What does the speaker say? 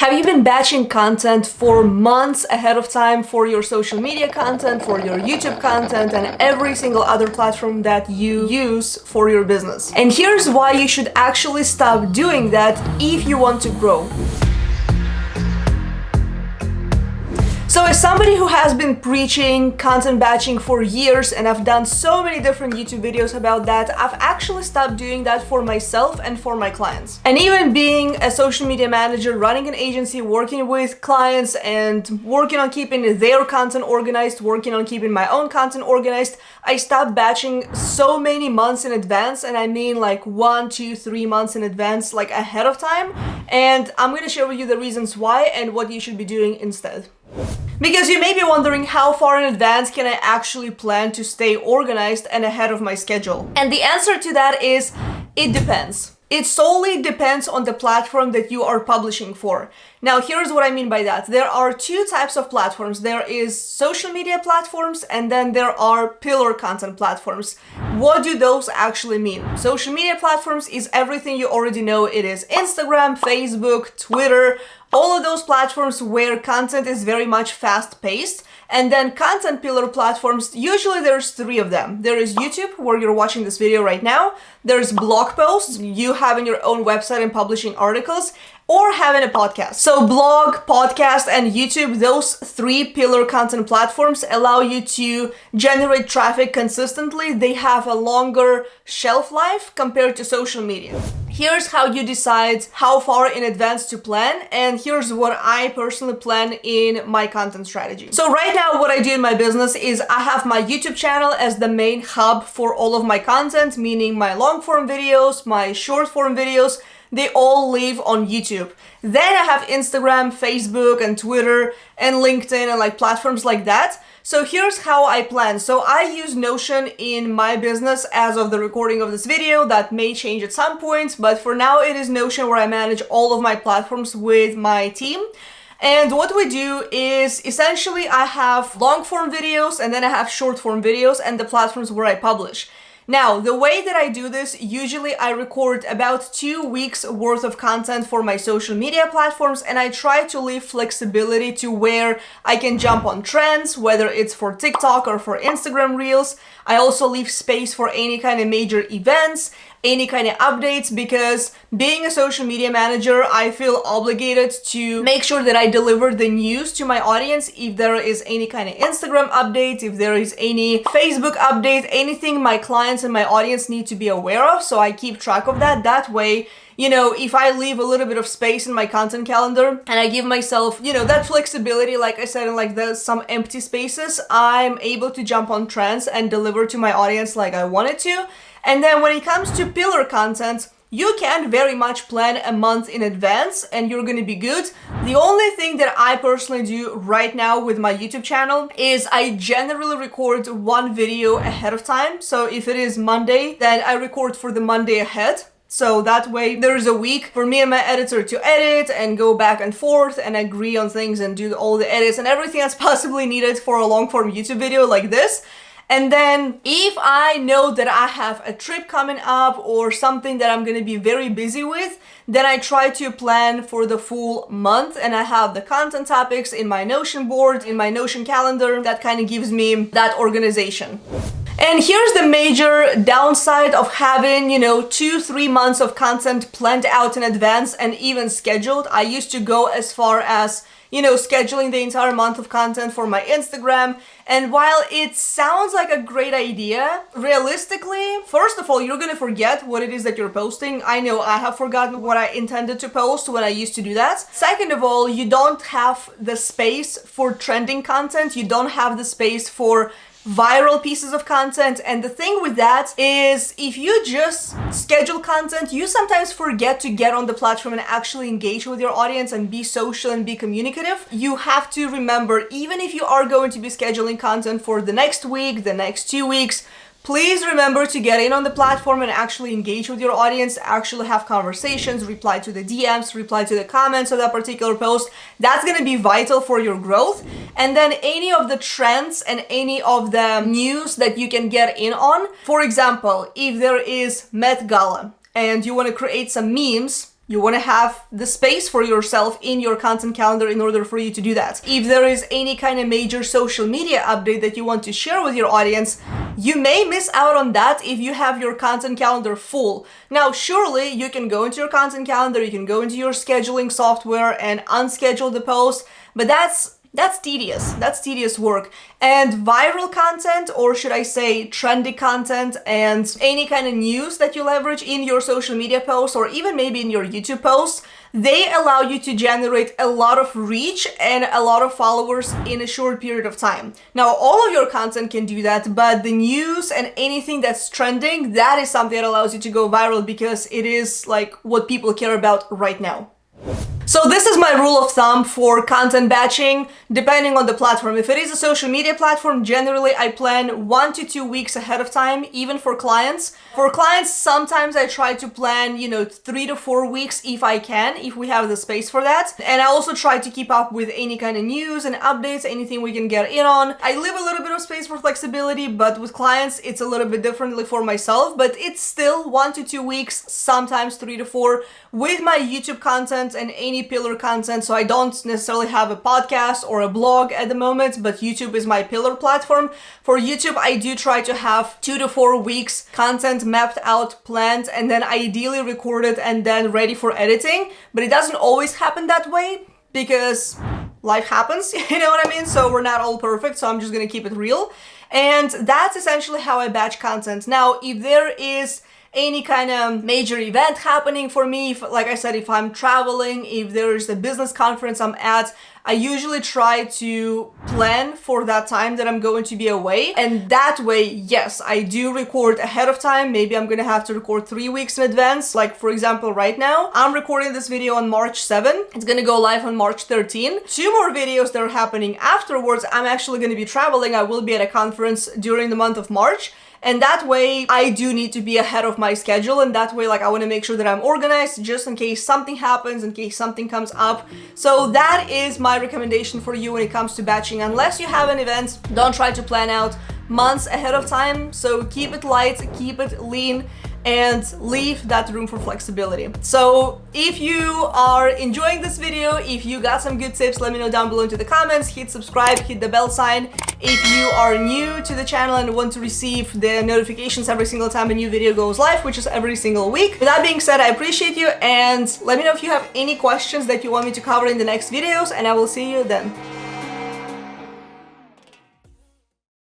Have you been batching content for months ahead of time for your social media content, for your YouTube content, and every single other platform that you use for your business? And here's why you should actually stop doing that if you want to grow. So as somebody who has been preaching content batching for years, and I've done so many different YouTube videos about that, I've actually stopped doing that for myself and for my clients. And even being a social media manager, running an agency, working with clients and working on keeping their content organized, working on keeping my own content organized, I stopped batching so many months in advance, and I mean like 1, 2, 3 months in advance, like ahead of time. And I'm going to share with you the reasons why and what you should be doing instead. Because you may be wondering, how far in advance can I actually plan to stay organized and ahead of my schedule? And the answer to that is, it depends. It solely depends on the platform that you are publishing for. Now, here's what I mean by that. There are two types of platforms. There is social media platforms, and then there are pillar content platforms. What do those actually mean? Social media platforms is everything you already know. It is Instagram, Facebook, Twitter, all of those platforms where content is very much fast-paced. And then content pillar platforms, usually there's 3 of them. There is YouTube, where you're watching this video right now. There's blog posts, you having your own website and publishing articles, or having a podcast. So blog, podcast, and YouTube, those 3 pillar content platforms allow you to generate traffic consistently. They have a longer shelf life compared to social media. Here's how you decide how far in advance to plan, and here's what I personally plan in my content strategy. So right now, what I do in my business is I have my YouTube channel as the main hub for all of my content, meaning my long form videos, my short form videos, they all live on YouTube. Then I have Instagram, Facebook, and Twitter, and LinkedIn, and like platforms like that. So here's how I plan. So I use Notion in my business as of the recording of this video. That may change at some point, but for now it is Notion where I manage all of my platforms with my team. And what we do is essentially I have long form videos and then I have short form videos and the platforms where I publish. Now, the way that I do this, usually I record about 2 weeks worth of content for my social media platforms, and I try to leave flexibility to where I can jump on trends, whether it's for TikTok or for Instagram Reels. I also leave space for any kind of major events, any kind of updates, because being a social media manager, I feel obligated to make sure that I deliver the news to my audience. If there is any kind of Instagram update, if there is any Facebook update, anything my clients and my audience need to be aware of, so I keep track of that. That way, you know, if I leave a little bit of space in my content calendar and I give myself, you know, that flexibility, like I said, and like there's some empty spaces, I'm able to jump on trends and deliver to my audience like I wanted to. And then when it comes to pillar content, you can very much plan a month in advance and you're gonna be good. The only thing that I personally do right now with my YouTube channel is I generally record 1 video ahead of time. So if it is Monday, then I record for the Monday ahead. So that way there's a week for me and my editor to edit and go back and forth and agree on things and do all the edits and everything that's possibly needed for a long form YouTube video like this. And then if I know that I have a trip coming up or something that I'm going to be very busy with, then I try to plan for the full month and I have the content topics in my Notion board, in my Notion calendar. That kind of gives me that organization. And here's the major downside of having, 2-3 months of content planned out in advance and even scheduled. I used to go as far as scheduling the entire month of content for my Instagram. And while it sounds like a great idea, realistically, first of all, you're gonna forget what it is that you're posting. I know I have forgotten what I intended to post when I used to do that. Second of all, you don't have the space for trending content. You don't have the space for viral pieces of content. And the thing with that is if you just schedule content, you sometimes forget to get on the platform and actually engage with your audience and be social and be communicative. You have to remember, even if you are going to be scheduling content for the next week, the next 2 weeks, please remember to get in on the platform and actually engage with your audience, actually have conversations, reply to the DMs, reply to the comments of that particular post. That's going to be vital for your growth. And then any of the trends and any of the news that you can get in on. For example, if there is Met Gala and you want to create some memes, you want to have the space for yourself in your content calendar in order for you to do that. If there is any kind of major social media update that you want to share with your audience, you may miss out on that if you have your content calendar full. Now, surely you can go into your content calendar, you can go into your scheduling software and unschedule the post, but that's tedious. That's tedious work. And viral content, or should I say trendy content, and any kind of news that you leverage in your social media posts or even maybe in your YouTube posts, they allow you to generate a lot of reach and a lot of followers in a short period of time. Now, all of your content can do that, but the news and anything that's trending, that is something that allows you to go viral because it is like what people care about right now. So this is my rule of thumb for content batching, depending on the platform. If it is a social media platform, generally I plan 1 to 2 weeks ahead of time, even for clients. For clients, sometimes I try to plan, 3 to 4 weeks if I can, if we have the space for that. And I also try to keep up with any kind of news and updates, anything we can get in on. I leave a little bit of space for flexibility, but with clients, it's a little bit differently for myself, but it's still 1 to 2 weeks, sometimes 3 to 4 with my YouTube content and any pillar content. So I don't necessarily have a podcast or a blog at the moment, but YouTube is my pillar platform. For YouTube, I do try to have 2 to 4 weeks content mapped out, planned, and then ideally recorded and then ready for editing. But it doesn't always happen that way because life happens, you know what I mean? So we're not all perfect, so I'm just gonna keep it real. And that's essentially how I batch content. Now, if there is any kind of major event happening for me, like I said, if I'm traveling, if there's a business conference I'm at, I usually try to plan for that time that I'm going to be away. And that way, yes, I do record ahead of time. Maybe I'm gonna have to record 3 weeks in advance. Like for example, right now, I'm recording this video on March 7. It's gonna go live on March 13. 2 more videos that are happening afterwards. I'm actually gonna be traveling. I will be at a conference during the month of March. And that way, I do need to be ahead of my schedule. And that way, I want to make sure that I'm organized just in case something happens, in case something comes up. So that is my recommendation for you when it comes to batching. Unless you have an event, don't try to plan out months ahead of time. So keep it light, keep it lean, and leave that room for flexibility. So if you are enjoying this video, if you got some good tips, let me know down below into the comments. Hit subscribe, hit the bell sign. If you are new to the channel and want to receive the notifications every single time a new video goes live, which is every single week. With that being said, I appreciate you, and let me know if you have any questions that you want me to cover in the next videos, and I will see you then.